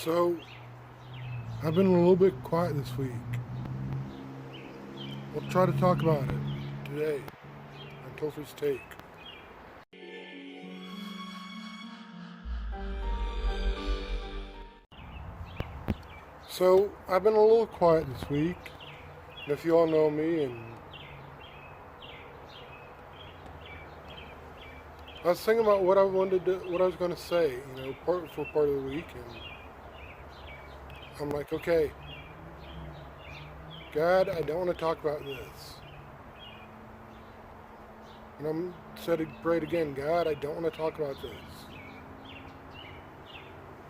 So, I've been a little bit quiet this week. We'll try to talk about it today on Topher's Take. So, I've been a little quiet this week. And if you all know me, and I was thinking about what I was going to say, for part of the week, and I'm like, okay, God, I don't want to talk about this. And I'm said it right again, God, I don't want to talk about this.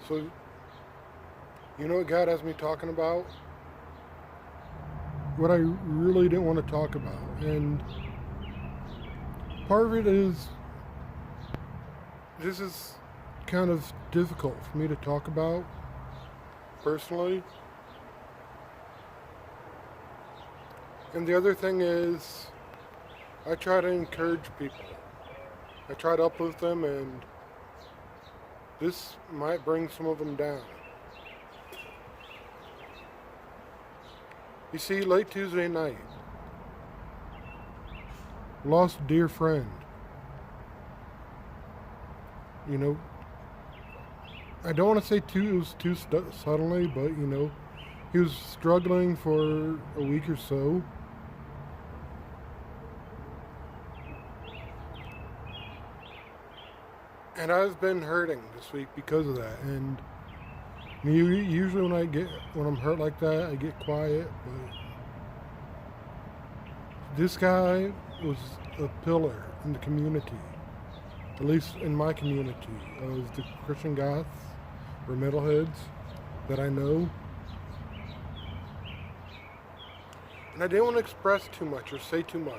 So, you know what God has me talking about? What I really didn't want to talk about. And part of it is, this is kind of difficult for me to talk about personally. And the other thing is, I try to encourage people. I try to uplift them, and this might bring some of them down. You see, late Tuesday night, lost a dear friend. I don't want to say it was too suddenly, but he was struggling for a week or so. And I've been hurting this week because of that. And usually when I'm hurt like that, I get quiet. But this guy was a pillar in the community, at least in my community, of the Christian goths or metalheads that I know. And I didn't want to express too much or say too much,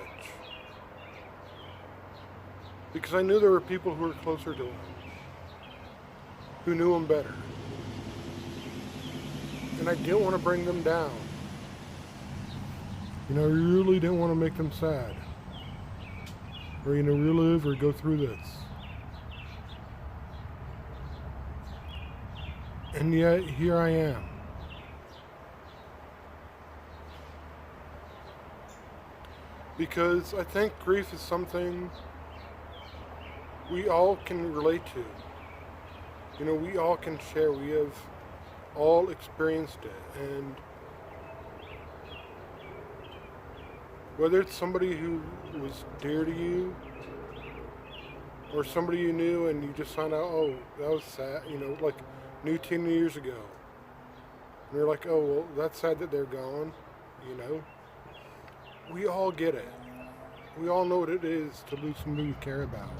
because I knew there were people who were closer to him, who knew him better. And I didn't want to bring them down. I really didn't want to make them sad. Or, relive or go through this. And yet, here I am. Because I think grief is something we all can relate to. We all can share. We have all experienced it. And whether it's somebody who was dear to you, or somebody you knew and you just found out, oh, that was sad, like knew 10 years ago. And you're like, oh, well, that's sad that they're gone, We all get it. We all know what it is to lose somebody we care about.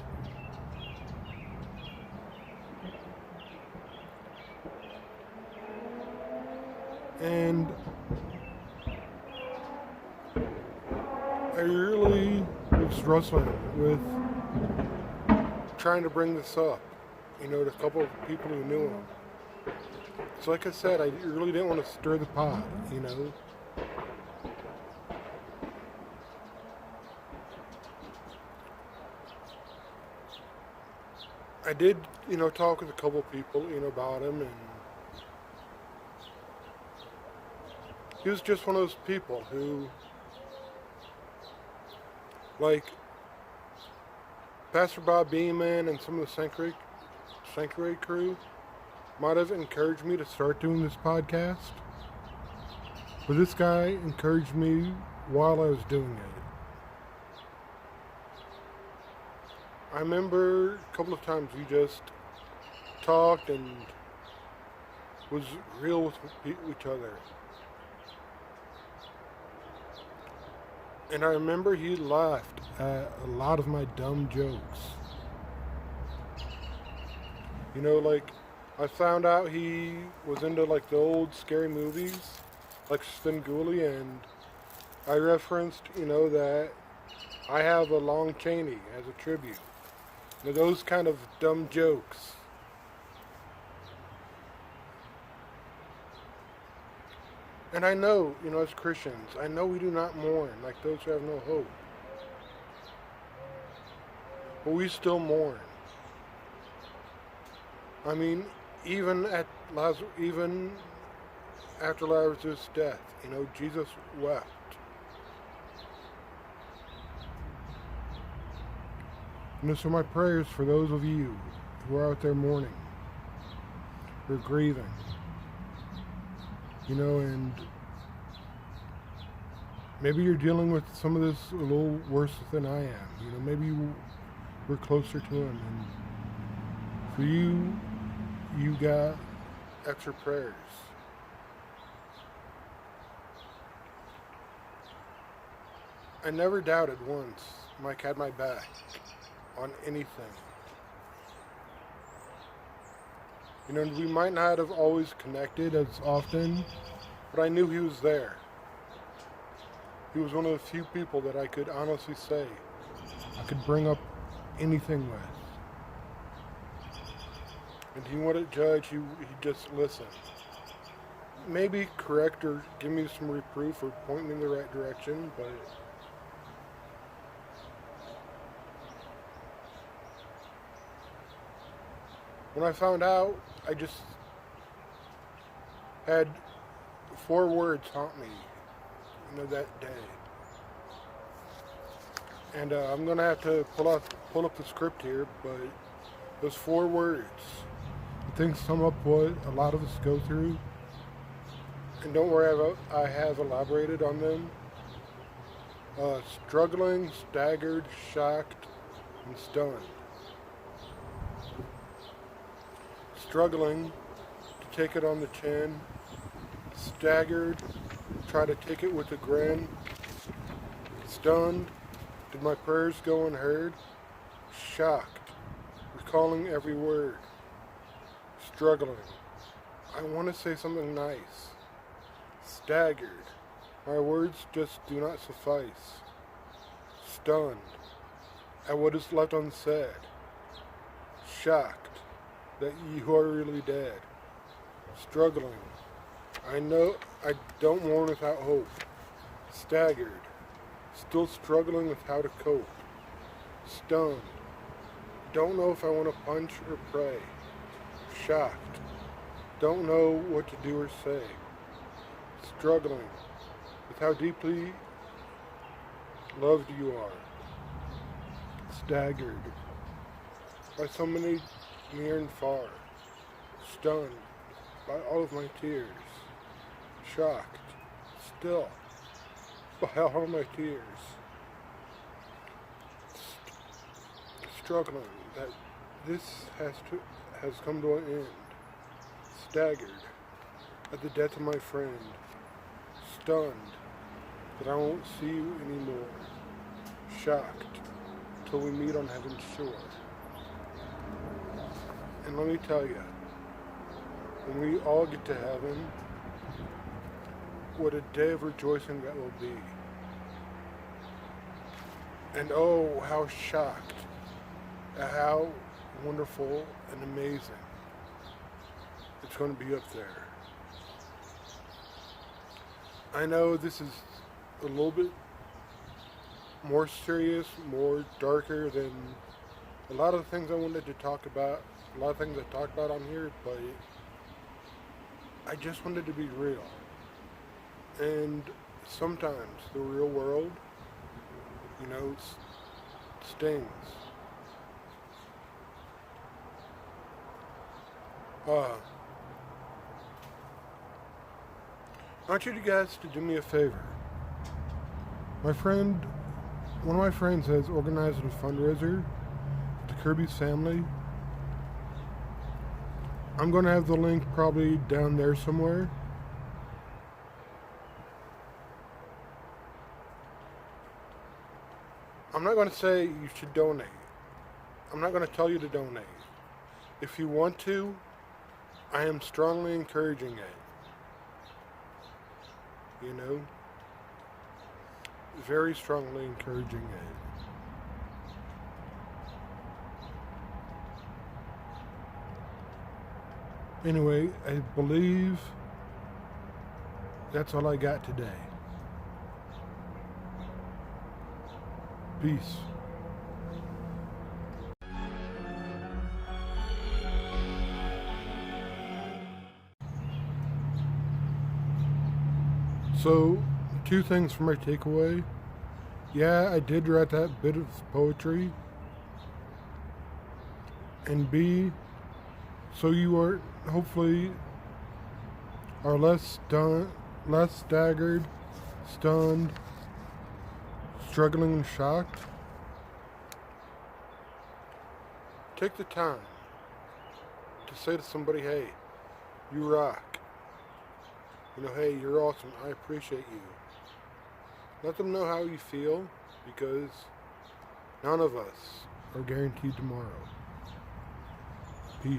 And I really was wrestling with trying to bring this up, to a couple of people who knew him. So like I said, I really didn't want to stir the pot, I did, talk with a couple of people, about him, and he was just one of those people who, like Pastor Bob Beeman and some of the Sanctuary crew might have encouraged me to start doing this podcast. But this guy encouraged me while I was doing it. I remember a couple of times we just talked and was real with each other. And I remember he laughed at a lot of my dumb jokes. Like, I found out he was into, like, the old scary movies, like Svengoolie, and I referenced, that I have a Lon Chaney as a tribute. Those kind of dumb jokes. And I know, as Christians, I know we do not mourn like those who have no hope. But we still mourn. I mean, even at even after Lazarus' death, Jesus wept. And so my prayers for those of you who are out there mourning, who are grieving, and maybe you're dealing with some of this a little worse than I am. Maybe we're closer to him, and for you, you got extra prayers. I never doubted once Mike had my back on anything. We might not have always connected as often, but I knew he was there. He was one of the few people that I could honestly say I could bring up anything with. And he wouldn't judge, he'd just listen. Maybe correct or give me some reproof or point me in the right direction, but when I found out, I just had 4 words haunt me, that day. And I'm gonna have to pull up the script here, but those 4 words, I think sum up what a lot of us go through. And don't worry, I have elaborated on them. Struggling, staggered, shocked, and stunned. Struggling to take it on the chin, staggered, try to take it with a grin, stunned, did my prayers go unheard, shocked, recalling every word, struggling, I want to say something nice, staggered, my words just do not suffice, stunned, at what is left unsaid, shocked, that you are really dead. Struggling. I know I don't mourn without hope. Staggered. Still struggling with how to cope. Stunned. Don't know if I want to punch or pray. Shocked. Don't know what to do or say. Struggling with how deeply loved you are. Staggered by so many near and far, stunned by all of my tears, shocked still by all of my tears, struggling that this has come to an end, staggered at the death of my friend, stunned that I won't see you anymore, shocked till we meet on heaven's shore. And let me tell you, when we all get to heaven, what a day of rejoicing that will be. And oh, how shocked, how wonderful and amazing it's going to be up there. I know this is a little bit more serious, more darker than a lot of the things I wanted to talk about. A lot of things I talked about on here, but I just wanted to be real. And sometimes the real world, stings. I want you guys to do me a favor. One of my friends has organized a fundraiser for the Kirby's family. I'm going to have the link probably down there somewhere. I'm not going to say you should donate. I'm not going to tell you to donate. If you want to, I am strongly encouraging it. Very strongly encouraging it. Anyway, I believe that's all I got today. Peace. So, two things for my takeaway. Yeah, I did write that bit of poetry. And B, so you are hopefully are less staggered, stunned, struggling, and shocked. Take the time to say to somebody, hey, you rock. Hey, you're awesome. I appreciate you. Let them know how you feel, because none of us are guaranteed tomorrow. Peace.